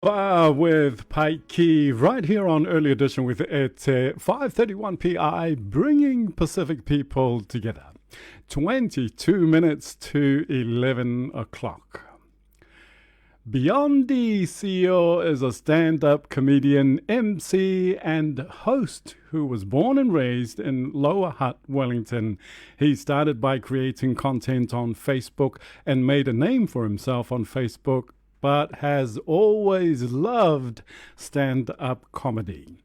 With Pike Key right here on Early Edition with it 5:31 PI, bringing Pacific people together. 22 minutes to 11 o'clock. Biondi CEO is a stand-up comedian, MC, and host who was born and raised in Lower Hutt, Wellington. He started by creating content on Facebook and made a name for himself on Facebook, but has always loved stand-up comedy.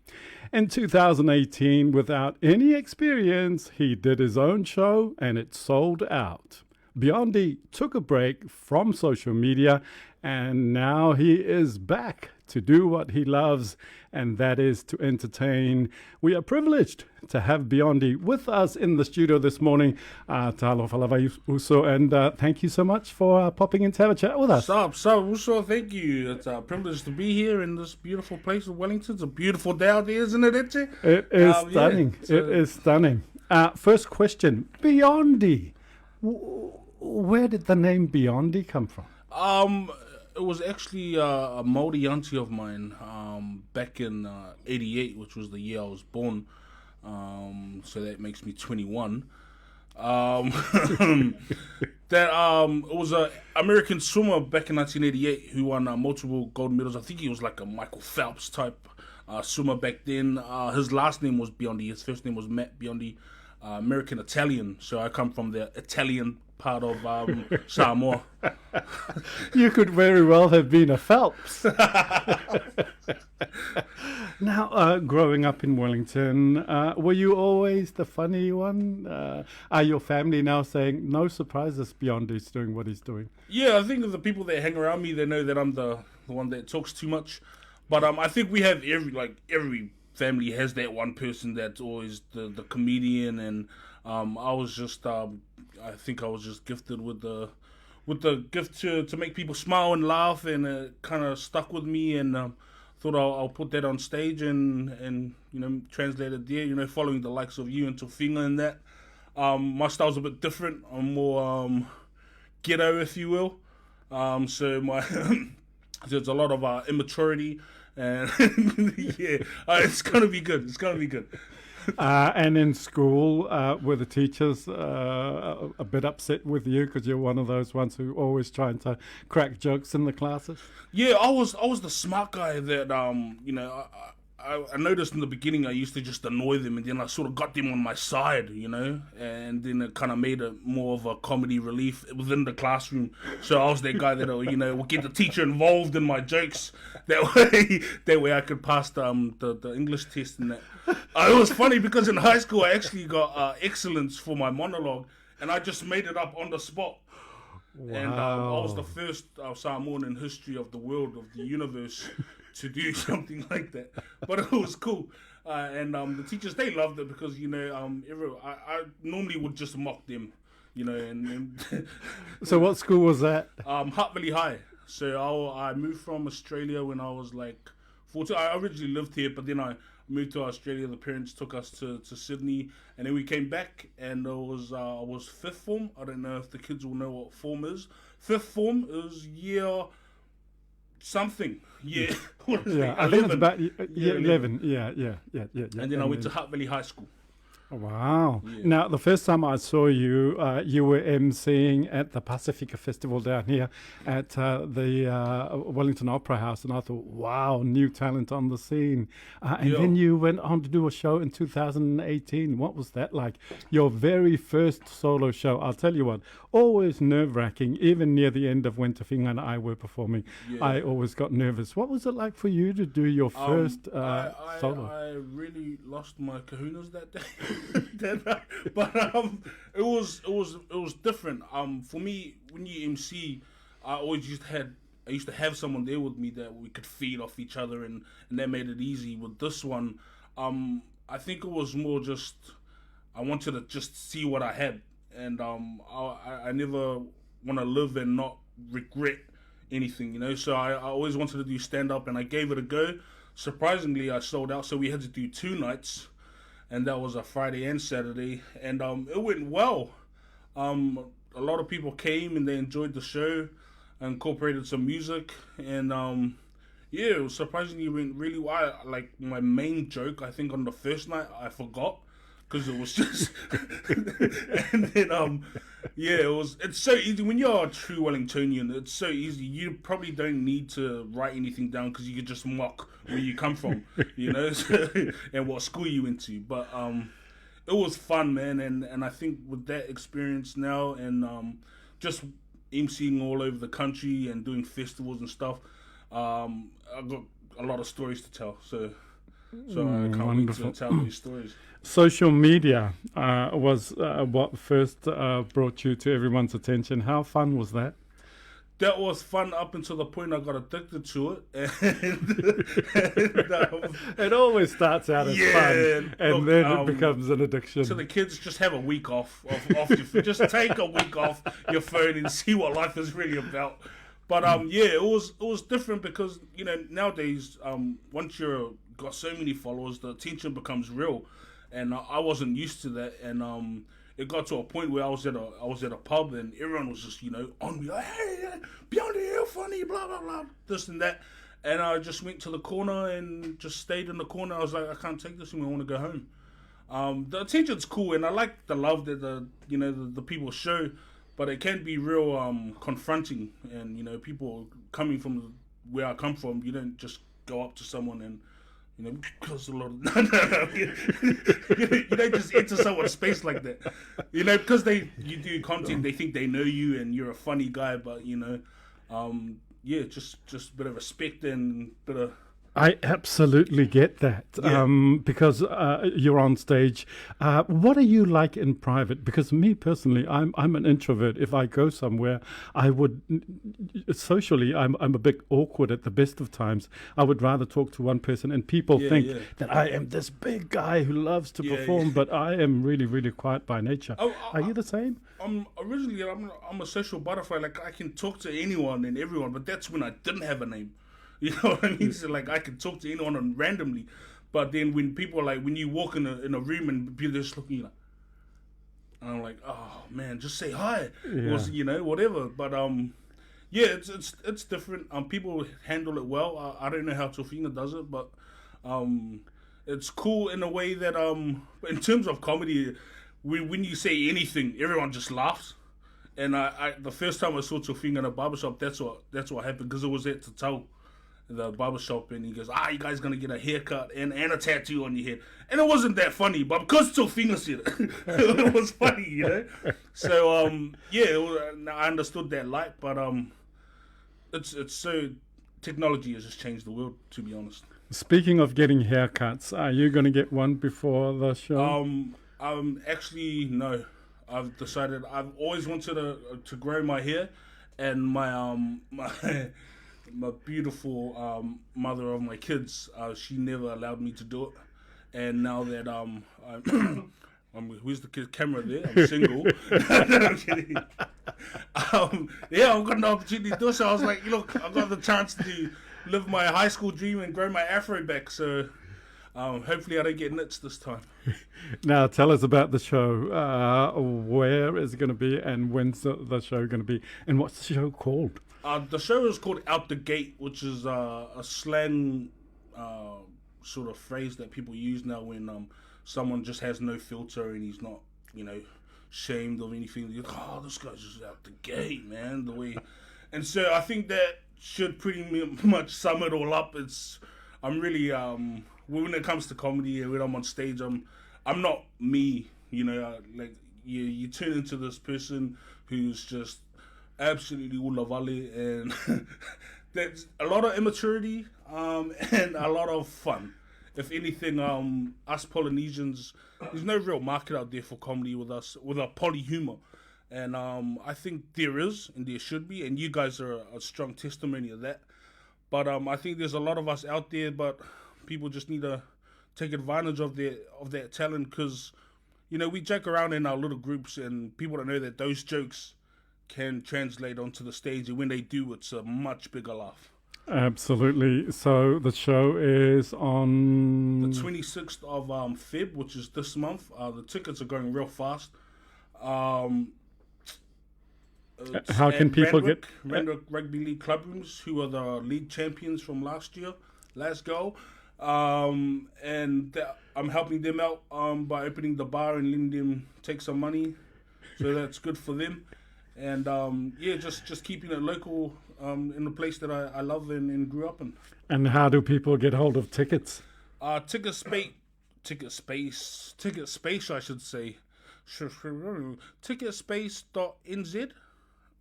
In 2018, without any experience, he did his own show and it sold out. Biondi took a break from social media and now he is back to do what he loves, and that is to entertain. We are privileged to have Biondi with us in the studio this morning. Talo falava uso, and thank you so much for popping in to have a chat with us. Sup, Uso, thank you. It's a privilege to be here in this beautiful place of Wellington. It's a beautiful day out there, isn't it, Etche? It is stunning. Yeah, it is stunning. First question, Biondi. Where did the name Biondi come from? It was actually a Māori auntie of mine back in 88, which was the year I was born. So that makes me 21. It was an American swimmer back in 1988 who won multiple gold medals. I think he was like a Michael Phelps type swimmer back then. His last name was Biondi. His first name was Matt Biondi. American Italian. So I come from the Italian part of Samoa. You could very well have been a Phelps. Now, growing up in Wellington, were you always the funny one? Are your family now saying, no surprises, Biondi's doing what he's doing? Yeah, I think of the people that hang around me, they know that I'm the one that talks too much. But I think we have every family has that one person that's always the comedian, and I was just I think I was just gifted with the gift to make people smile and laugh, and it kind of stuck with me, and thought I'll put that on stage and translate it there, following the likes of you and Tofinga and that. My style's a bit different. I'm more ghetto, if you will. So my there's a lot of immaturity. And it's gonna be good. It's gonna be good. And in school, were the teachers a bit upset with you because you're one of those ones who always trying to crack jokes in the classes? Yeah, I was the smart guy that I noticed in the beginning I used to just annoy them, and then I sort of got them on my side, and then it kind of made it more of a comedy relief within the classroom. So I was that guy that would get the teacher involved in my jokes. That way I could pass the English test and that. It was funny because in high school I actually got excellence for my monologue, and I just made it up on the spot. Wow. And I was the first Samoan in history of the world, of the universe, to do something like that. But it was cool. And the teachers, they loved it because, I normally would just mock them, and So what school was that? Hutt Valley High. So I moved from Australia when I was like 14. I originally lived here, but then I moved to Australia. The parents took us to Sydney, and then we came back, and I was fifth form. I don't know if the kids will know what form is. Fifth form is year something. Yeah. Yeah, I think it's about year 11. Yeah. And then I went to Hutt Valley High School. Wow. Yeah. Now, the first time I saw you, you were emceeing at the Pacifica Festival down here at the Wellington Opera House, and I thought, wow, new talent on the scene. And then you went on to do a show in 2018. What was that like? Your very first solo show. I'll tell you what, always nerve-wracking, even near the end of when Tofinga and I were performing. Yeah. I always got nervous. What was it like for you to do your first solo? I really lost my kahunas that day. But it was different. For me, when you MC, I used to have someone there with me that we could feed off each other, and that made it easy. With this one, I think it was more just I wanted to just see what I had, and I never want to live and not regret anything, So I always wanted to do stand up, and I gave it a go. Surprisingly, I sold out, so we had to do 2 nights. And that was a Friday and Saturday, and it went well. A lot of people came and they enjoyed the show, incorporated some music, and Yeah, it was surprisingly went really well. Like my main joke, I think on the first night I forgot because it was just, and then yeah, it was. It's so easy when you're a true Wellingtonian. It's so easy. You probably don't need to write anything down because you could just mock where you come from, so, and what school you went to. But it was fun, man, and I think with that experience now and just emceeing all over the country and doing festivals and stuff. I've got a lot of stories to tell, so I can't Wonderful. wait to tell these stories. Social media was what first brought you to everyone's attention. How fun was that? That was fun up until the point I got addicted to it, It always starts out as fun, and then it becomes an addiction. So the kids just have a week off your phone. Just take a week off your phone and see what life is really about. But yeah, it was different because nowadays once you're got so many followers, the attention becomes real, and I wasn't used to that, and it got to a point where I was at a pub and everyone was just on me like, hey, Biondi, you're funny, blah blah blah, this and that, and I just went to the corner and just stayed in the corner. I was like, I can't take this anymore. I want to go home. The attention's cool, and I like the love that the people show. But it can be real confronting, and people coming from where I come from, you don't just go up to someone and because a lot of you don't just enter someone's space like that, because you do content, they think they know you and you're a funny guy, but yeah, just a bit of respect and bit of. I absolutely get that, because you're on stage. What are you like in private? Because me personally, I'm an introvert. If I go somewhere, I would socially, I'm a bit awkward at the best of times. I would rather talk to one person, and people think that I am this big guy who loves to perform, but I am really, really quiet by nature. Are you the same? Originally, I'm a social butterfly. Like I can talk to anyone and everyone, but that's when I didn't have a name. You know what I mean? So like I can talk to anyone randomly, but then when people are like, when you walk in a room and people just looking like, and I'm like, oh man, just say hi, or whatever. But yeah, it's different. People handle it well. I don't know how Tofina does it, but it's cool in a way that in terms of comedy, when you say anything, everyone just laughs. And I the first time I saw Tofina in a barbershop, that's what happened, because it was at Tatau, the barbershop, and he goes, you guys gonna get a haircut and a tattoo on your head. And it wasn't that funny, but because Tofina said it, it was funny, So I understood that light, but it's so, technology has just changed the world, to be honest. Speaking of getting haircuts, are you gonna get one before the show? Actually, no. I've decided I've always wanted to grow my hair, and my beautiful mother of my kids, she never allowed me to do it, and now that I'm where's the camera there? I'm single. No, I'm kidding. I've got an opportunity to do it, so I was like, look, I've got the chance to live my high school dream and grow my afro back, so hopefully I don't get nits this time. Now tell us about the show. Where is it going to be, and when's the show going to be, and what's the show called? The show is called Out the Gate, which is a slang sort of phrase that people use now when someone just has no filter and he's not, shamed of anything. They're like, oh, this guy's just out the gate, man. The way, and so I think that should pretty much sum it all up. I'm really when it comes to comedy and when I'm on stage, I'm not me. Like you turn into this person who's just absolutely ulavale, and there's a lot of immaturity and a lot of fun. If anything, us Polynesians, there's no real market out there for comedy with our poly humor, and I think there is and there should be, and you guys are a strong testimony of that. But I think there's a lot of us out there, but people just need to take advantage of that talent, because we joke around in our little groups, and people don't know that those jokes can translate onto the stage, and when they do, it's a much bigger laugh. Absolutely. So the show is on the 26th of Feb, which is this month. The tickets are going real fast. How can people Randwick Rugby League Club Rooms, who are the league champions from last year. Let's go. I'm helping them out by opening the bar and letting them take some money. So that's good for them. And just keeping it local in the place that I love and grew up in. And how do people get hold of tickets? Ticket space, I should say. Ticketspace.nz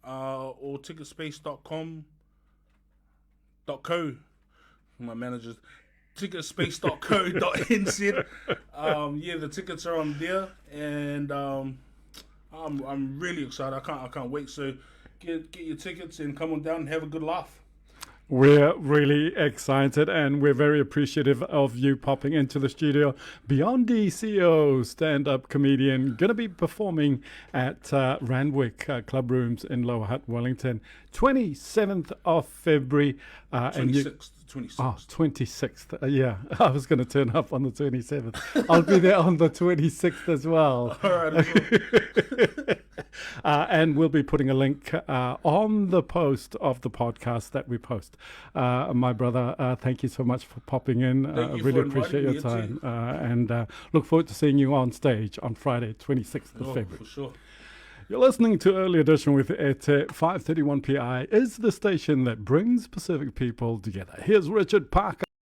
or ticketspace.com.co. My manager's ticketspace.co.nz. The tickets are on there, and I'm really excited. I can't wait. So get your tickets and come on down and have a good laugh. We're really excited and we're very appreciative of you popping into the studio. Biondi CEO, stand-up comedian, going to be performing at Randwick Club Rooms in Lower Hutt, Wellington, 27th of February. 26th. 26th. Yeah, I was going to turn up on the 27th. I'll be there on the 26th as well. All right. And we'll be putting a link on the post of the podcast that we post. My brother, thank you so much for popping in. I really appreciate your time. And look forward to seeing you on stage on Friday, 26th of February. For sure. You're listening to Early Edition with Ete. 531 PI is the station that brings Pacific people together. Here's Richard Parker.